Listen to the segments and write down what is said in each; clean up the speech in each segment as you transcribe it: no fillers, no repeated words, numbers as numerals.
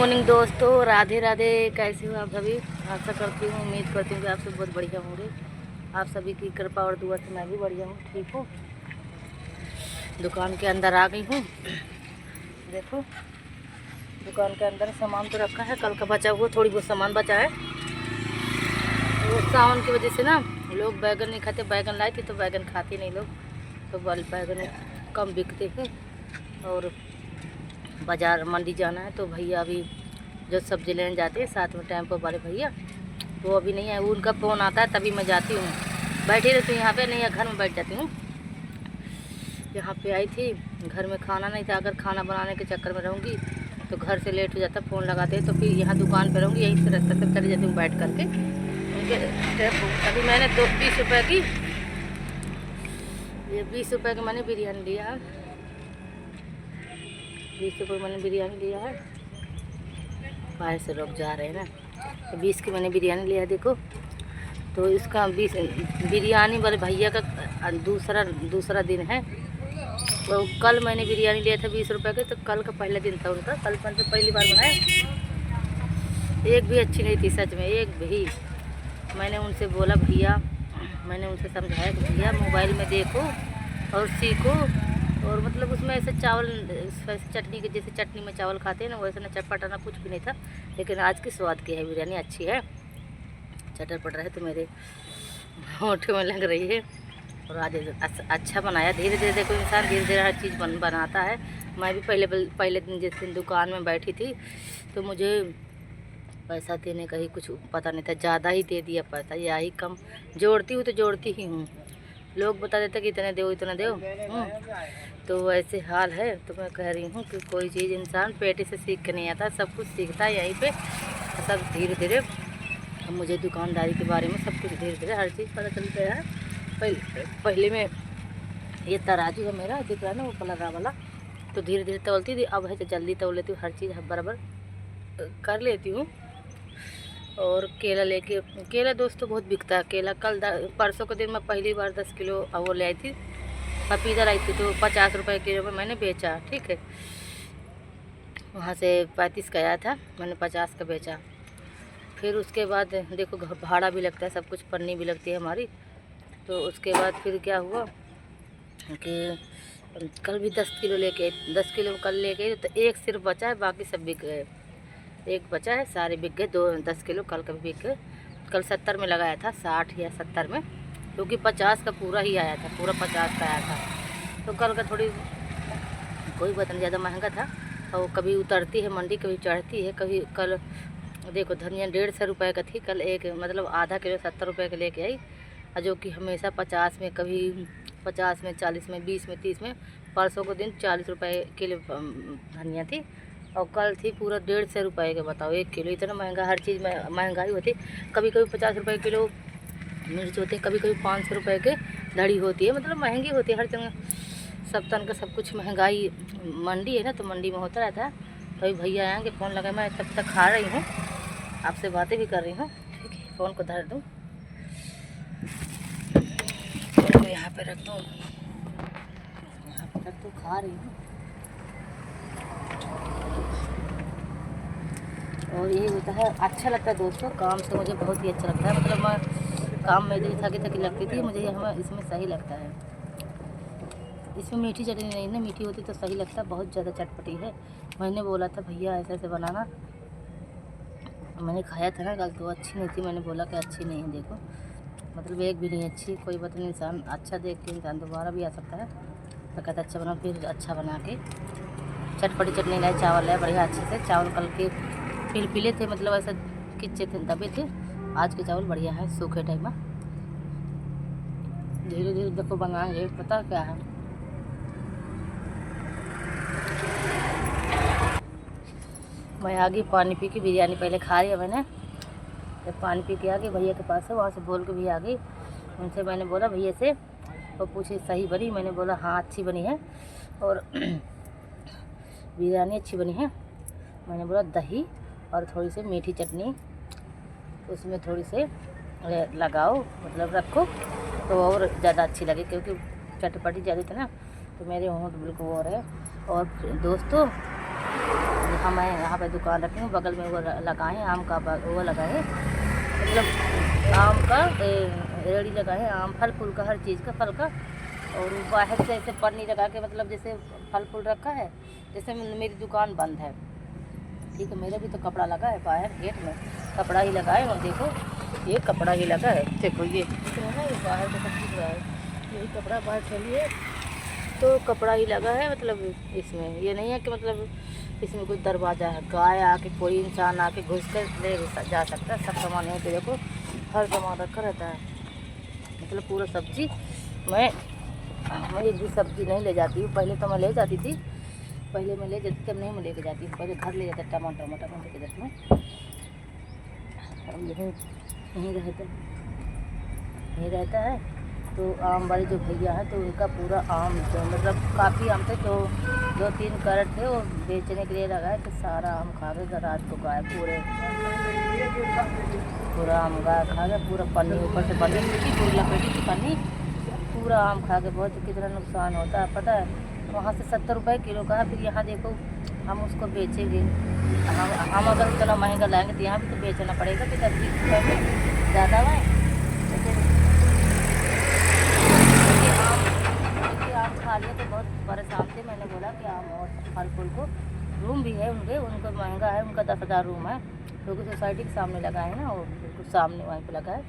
Morning दोस्तों, राधे राधे। कैसे हो आप सभी? आशा करती हूँ, उम्मीद करती हूँ कि आप सब बहुत बढ़िया होंगे। आप सभी की कृपा और दुआ से मैं भी बढ़िया हूँ, ठीक हूँ। दुकान के अंदर आ गई हूँ। देखो, दुकान के अंदर सामान तो रखा है, कल का बचा हुआ थोड़ी बहुत सामान बचा है। तो सावन की वजह से ना लोग बैगन नहीं खाते। बैगन लाई थी तो बैगन खाते नहीं लोग, तो बैगन कम बिकते हैं। और बाज़ार मंडी जाना है तो भैया अभी जो सब्ज़ी लेने जाते हैं साथ में टेम्पो वाले भैया, वो अभी नहीं है। उनका फ़ोन आता है तभी मैं जाती हूँ। बैठी रहती हूँ यहाँ पे, नहीं या घर में बैठ जाती हूँ। यहाँ पे आई थी, घर में खाना नहीं था। अगर खाना बनाने के चक्कर में रहूँगी तो घर से लेट हो जाता, फ़ोन लगाते हैं। तो फिर यहाँ दुकान पर रहूँगी, यहीं से रास्ते से चली जाती हूँ बैठ करके उनके टेम्पो। अभी मैंने 20 रुपये की, ये 20 रुपये की मैंने बिरयानी लिया है। 20 रुपये मैंने बिरयानी लिया है। बाहर से लोग जा रहे हैं ना, तो 20 की मैंने बिरयानी लिया है। देखो, तो इसका 20 बिरयानी वाले भैया का दूसरा दिन है। तो कल मैंने बिरयानी लिया था 20 रुपये के, तो कल का पहला दिन था उनका। कल मैंने पहली बार बनाया, एक भी अच्छी नहीं थी सच में, एक भी। मैंने उनसे बोला भैया, मैंने उनसे समझाया कि भैया मोबाइल में देखो और सीखो। और मतलब उसमें ऐसे चावल, चटनी के जैसे चटनी में चावल खाते हैं ना, वैसे ना चटपटा ना कुछ भी नहीं था। लेकिन आज की स्वाद की है बिरयानी, अच्छी है। चटर पटर है तो मेरे होठों में लग रही है। और आज अच्छा बनाया। धीरे धीरे देखो, इंसान धीरे धीरे हर चीज़ बनाता है। मैं भी पहले दिन जिस दिन दुकान में बैठी थी तो मुझे पैसा देने का ही कुछ पता नहीं था। ज़्यादा ही दे दिया पैसा, या ही कम। जोड़ती हूँ तो जोड़ती ही हूँ। लोग बता देते कि इतने दो इतना दो। तो वैसे हाल है। तो मैं कह रही हूँ कि कोई चीज़ इंसान पेट से सीख के नहीं आता, सब कुछ सीखता है यहीं पे। सब धीरे धीरे मुझे दुकानदारी के बारे में सब कुछ धीरे धीरे हर चीज़ पता चलता है। पहले में ये तराजू है मेरा, दिख रहा है ना वो पलरा वाला, तो धीरे धीरे तोलती थी। अब है तो जल्दी तोल लेती हूँ, हर चीज़ बराबर कर लेती हूँ। और केला दोस्तों बहुत बिकता है केला। परसों के दिन मैं पहली बार 10 किलो वो ले आई थी, पपीता लाई थी, तो 50 रुपये किलो में मैंने बेचा, ठीक है। वहाँ से 35 का आया था, मैंने 50 का बेचा। फिर उसके बाद देखो भाड़ा भी लगता है, सब कुछ, पन्नी भी लगती है हमारी। तो उसके बाद फिर क्या हुआ कि कल भी 10 किलो लेके, 10 किलो कल लेके गए, तो एक सिर्फ बचा है, बाकी सब बिक गए। एक बचा है, सारे बिक गए। 10 किलो कल का भी बिक गए। कल 70 में लगाया था, 60 या 70 में, क्योंकि 50 का पूरा ही आया था, पूरा 50 का आया था। तो कल का थोड़ी कोई बात नहीं, ज़्यादा महंगा था। और कभी उतरती है मंडी, कभी चढ़ती है। कभी कल देखो धनिया 150 रुपये का थी कल, एक मतलब आधा किलो 70 रुपये का लेके आई। और जो कि हमेशा 50 में, कभी 50 में, 40 में, 20 में, 30 में। परसों को दिन 40 रुपये किलो धनिया थी, और कल थी पूरा 150 रुपये के। बताओ, 1 किलो। इतना महंगा, हर चीज़ में महंगाई होती। कभी कभी 50 रुपये किलो मिर्च होती है, कभी कभी 500 रुपये के धड़ी होती है। मतलब महंगी होती है हर जगह, सब तन का सब कुछ महंगाई। मंडी है ना, तो मंडी में होता रहता है। तो अभी भैया आएंगे, फ़ोन लगा, मैं तब तक खा रही हूँ, आपसे बातें भी कर रही हूँ, ठीक है। फ़ोन को धर दूँ, फ़ोन को यहाँ पे रख दूँ, यहाँ पे रख दूँ, खा रही हूँ। और ये होता है, अच्छा लगता है दोस्तों, काम से मुझे बहुत ही अच्छा लगता है। मतलब मैं काम में जो थकी थकी लगती थी, मुझे ये इसमें सही लगता है। इसमें मीठी चटनी नहीं ना, मीठी होती तो सही लगता, बहुत ज़्यादा चटपटी है। मैंने बोला था भैया ऐसे ऐसे बनाना, मैंने खाया था ना कल, तो अच्छी नहीं थी। मैंने बोला कि अच्छी नहीं है, देखो मतलब एक भी नहीं अच्छी। कोई बात नहीं, इंसान अच्छा देख के इंसान दोबारा भी आ सकता है। तो कहता अच्छा बना, फिर अच्छा बना के चटपटी चटनी लाए, चावल लाए बढ़िया अच्छे से। चावल कल के पीले थे, मतलब ऐसा किच्चे थे, दबे थे। आज के चावल बढ़िया है, सूखे टाइम में। धीरे धीरे देखो बनाएंगे, पता क्या है, मैं आ गई पानी पी के। बिरयानी पहले खा रही है मैंने, जब पानी पी के आ गई भैया के पास से, वहाँ से बोल के भी आ गई। उनसे मैंने बोला भैया से, वो पूछे सही बनी? मैंने बोला हाँ अच्छी बनी है, और बिरयानी अच्छी बनी है। मैंने बोला दही और थोड़ी सी मीठी चटनी उसमें थोड़ी से लगाओ, मतलब रखो, तो और ज़्यादा अच्छी लगे, क्योंकि चटपटी ज़्यादा थी ना, तो मेरे होंठ बिल्कुल वो रहे। और दोस्तों हमें यहाँ पे दुकान रखी हूँ, बगल में वो लगाए हैं आम का वो लगाए, मतलब आम का रेडी लगाए हैं, आम फल फूल का, हर चीज़ का फल का। और बाहर से ऐसे पन्नी लगा के, मतलब जैसे फल फूल रखा है, जैसे मेरी दुकान बंद है, ठीक है। मेरा भी तो कपड़ा लगा है बाहर गेट में, कपड़ा ही लगा है। और देखो ये कपड़ा ही लगा है, देखो ये ना, ये बाहर का सब दिख रहा है, यही कपड़ा बाहर चलिए तो कपड़ा ही लगा है। मतलब इसमें ये नहीं है कि मतलब इसमें कोई दरवाज़ा है, गाय आके कोई इंसान आके घुस कर ले जा सकता है। सब सामान यहाँ पे देखो, हर सामान रखा रहता है। मतलब पूरा सब्जी मैं एक भी सब्जी नहीं ले जाती हूँ। पहले तो मैं ले जाती थी, पहले मैं ले जाती थी, अब नहीं मैं लेके जाती हूँ। पहले घर ले जाता, टमाटर मैं लेके जाती हूँ। यहीं रहता है। तो आम वाले जो भैया हैं, तो उनका पूरा आम जो मतलब काफ़ी आम थे, तो 2-3 कैरेट थे, वो बेचने के लिए लगाए, तो सारा आम खा गए। रात को गाय पूरा आम गाय खा गया, पूरा पन्नी ऊपर से पन्नी थी, पूरी लपेटी थी पन्नी, पूरा आम खा के। बहुत कितना नुकसान होता है पता है। वहाँ से 70 रुपये किलो का है, फिर यहाँ देखो हम उसको बेचेंगे, हम अगर इतना महंगा लाएंगे तो यहाँ भी तो बेचना पड़ेगा, कि 10-20 रुपये में ज़्यादा है। आम खा लिए तो बहुत परेशान थे। मैंने बोला कि आम और फल फूल को, रूम भी है उनका महंगा है, उनका 10,000 रूम है, क्योंकि सोसाइटी के सामने लगा है ना, और बिल्कुल सामने वहीं पे लगा है।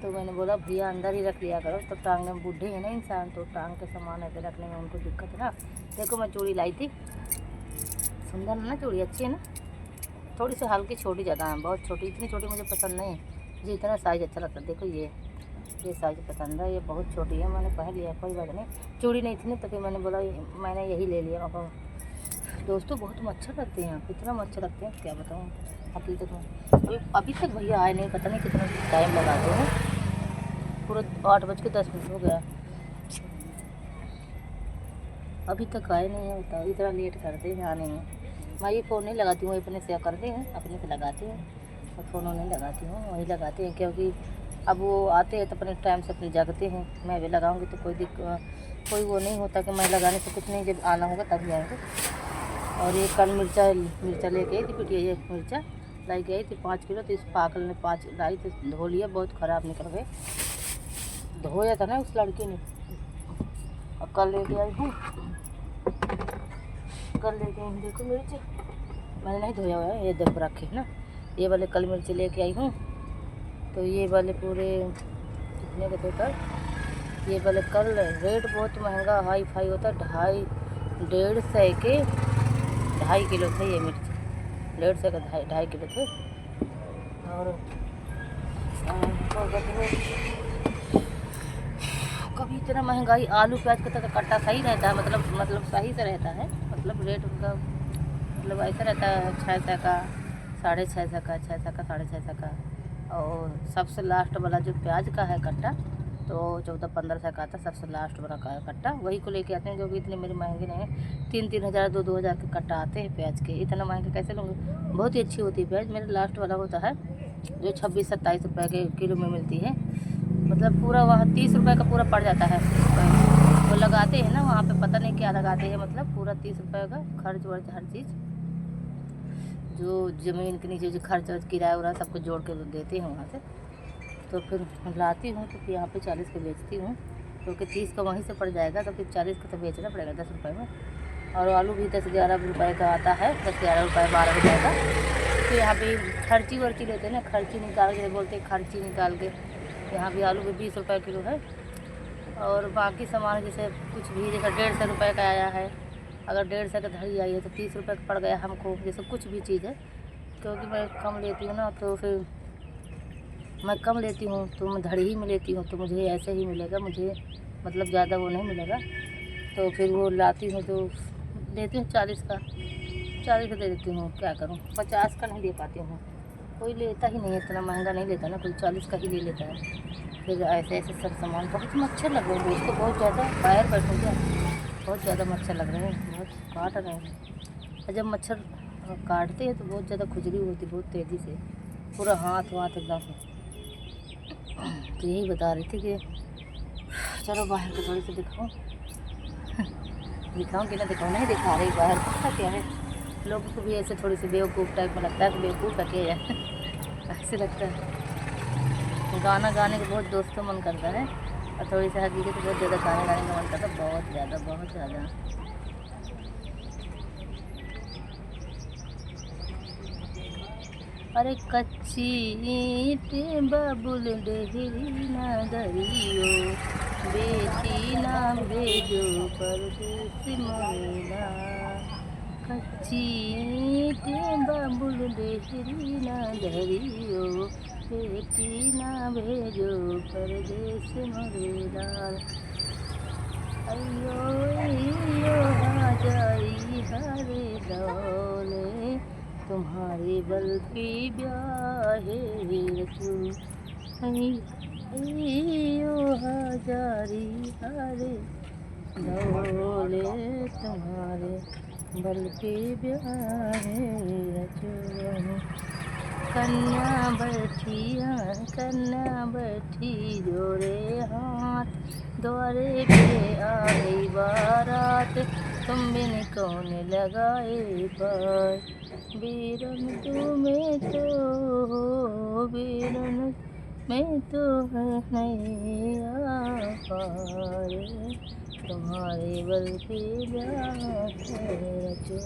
तो मैंने बोला भैया अंदर ही रख लिया करो, तो टांगने में बूढ़े हैं ना इंसान, तो टांग के सामान ऐसे रखने में उनको दिक्कत है ना। देखो मैं चूड़ी लाई थी, सुंदर है ना चूड़ी, अच्छी है ना, थोड़ी सी हल्की छोटी ज़्यादा है, बहुत छोटी, इतनी छोटी मुझे पसंद नहीं है, मुझे इतना साइज़ अच्छा लगता है। देखो ये साइज़ पसंद है, ये बहुत छोटी है, मैंने पहन लिया, कोई बात नहीं। चूड़ी नहीं थी ना, तो फिर मैंने बोला मैंने यही ले लिया। अब दोस्तों बहुत मच्छर लगते हैं, इतना मच्छर लगते हैं क्या बताऊँ हकीकत में। अभी तक भैया आए नहीं, पता नहीं कितना टाइम लगाते हैं, पूरा 8:10 हो गया, अभी तक आए नहीं है। बताओ इतना लेट करते हैं आने में। मैं ये फ़ोन नहीं लगाती हूँ, अपने से करते हैं, अपने से लगाती हूँ, और फ़ोन नहीं लगाती हूँ, वही लगाते हैं, क्योंकि अब वो आते हैं तो अपने टाइम से अपने जागते हैं। मैं भी लगाऊंगी तो कोई वो नहीं होता कि मैं लगाने से कुछ नहीं, जब आना होगा तभी आएंगे। और ये कल मिर्चा लेके आई थी, पिटिया ये मिर्चा लाई के आई थी 5 किलो, तो इस पागल ने 5 लाई, तो धो लिया, बहुत ख़राब निकल गए। धोया था ना उस लड़की ने, और कल लेके आई हूँ, देखो मिर्च मैंने नहीं धोया हुआ है, ये देखो रखे है ना, ये वाले कल मिर्च लेके आई हूँ। तो ये वाले पूरे कितने के थे कल, ये वाले कल रेट बहुत महंगा हाई फाई होता है, 150 के 2.5 किलो थे ये मिर्च, 150 का 2.5 किलो थे। और कभी इतना महंगाई, आलू प्याज का तो कट्टा सही रहता है, मतलब सही से रहता है, मतलब रेट उनका मतलब ऐसा रहता है 600 का, 650 का, 600 का, 650 का। और सबसे लास्ट वाला जो प्याज का है कट्टा, तो 1400-1500 का आता है, सबसे लास्ट वाला का कट्टा, वही को लेके आते हैं, जो कि इतने मेरे महंगे नहीं हैं। 3-3 हज़ार 2-2 हज़ार के कट्टा आते हैं प्याज के, इतना महंगे कैसे लूँगी। बहुत ही अच्छी होती है प्याज, मेरा लास्ट वाला होता है जो 26-27 रुपये के किलो में मिलती है, मतलब पूरा वहाँ 30 रुपये का पूरा पड़ जाता है। वो लगाते हैं ना वहाँ पे, पता नहीं क्या लगाते हैं, मतलब पूरा 30 रुपये का खर्च वर्च हर चीज़, जो ज़मीन के नीचे जो खर्च किराया उरा सबको जोड़ के देते हैं वहाँ से। तो फिर लाती हूँ, तो फिर यहाँ पे 40 के बेचती हूँ, क्योंकि 30 का वहीं से पड़ जाएगा, तो फिर 40 का तो बेचना पड़ेगा 10 रुपये में। और आलू भी 10-11 रुपये का आता है, 10-11 रुपये 12 रुपये का। तो यहाँ पे खर्ची वर्ची लेते हैं ना, खर्ची निकाल के बोलते हैं, खर्ची निकाल के। यहाँ भी आलू भी 20 रुपये किलो है, और बाकी सामान जैसे कुछ भी जैसे 150 रुपये का आया है, अगर 150 का धड़ी आई है तो 30 रुपये का पड़ गया हमको, जैसे कुछ भी चीज़ है, क्योंकि मैं कम लेती हूँ ना, तो फिर मैं कम लेती हूँ तो मैं धड़ी ही में लेती हूँ, तो मुझे ऐसे ही मिलेगा, मुझे मतलब ज़्यादा वो नहीं मिलेगा। तो फिर वो लाती हूँ तो देती हूँ 40 का, 40 का दे देती हूँ, क्या करूँ, 50 का नहीं दे पाती हूँ, कोई लेता ही नहीं है, इतना महंगा नहीं लेता ना, कोई 40 का ही ले लेता है। फिर ऐसे सब सामान, बहुत मच्छर लग रहे हैं दोस्तों, बहुत ज़्यादा, बाहर बैठो क्या, बहुत ज़्यादा मच्छर लग रहे हैं, बहुत काट रहे हैं। और जब मच्छर काटते हैं तो बहुत ज़्यादा खुजली होती है, बहुत तेज़ी से, पूरा हाथ एकदम। तो यही बता रही थी कि चलो बाहर को थोड़ी सी दिखाऊं कि ना दिखाऊं, नहीं दिखा रही बाहर का क्या है, लोगों को भी ऐसे थोड़ी सी बेवकूफ़ टाइप में लगता है कि बेवकूफ़ है ऐसे लगता है। गाना गाने का बहुत दोस्तों मन करता है, और थोड़ी सी हकीकत बहुत ज़्यादा गाने गाने का मन करता है, बहुत ज़्यादा बहुत ज़्यादा। अरे कच्ची ईंट बबुल डेहरी ना दरियो, बेटी ना भेजो परदेस मोरेला। कच्ची ईंट बबुल डेहरी ना दरियो, बेटी ना भेजो परदेस मोरेला। अयो अयो हाजारी हरे दौले, तुम्हारे बल पे ब्याहे रचो। अयो हाजारी हरे दौले, तुम्हारे बल पे ब्याहे रचो। कन्या बैठी जोड़े हाथ, द्वारे पे आ गई बारात, तुम बिन कौन लगाए पार। बीरन में तो है नैया पार, तुम्हारे बल पे ब्याह रचो।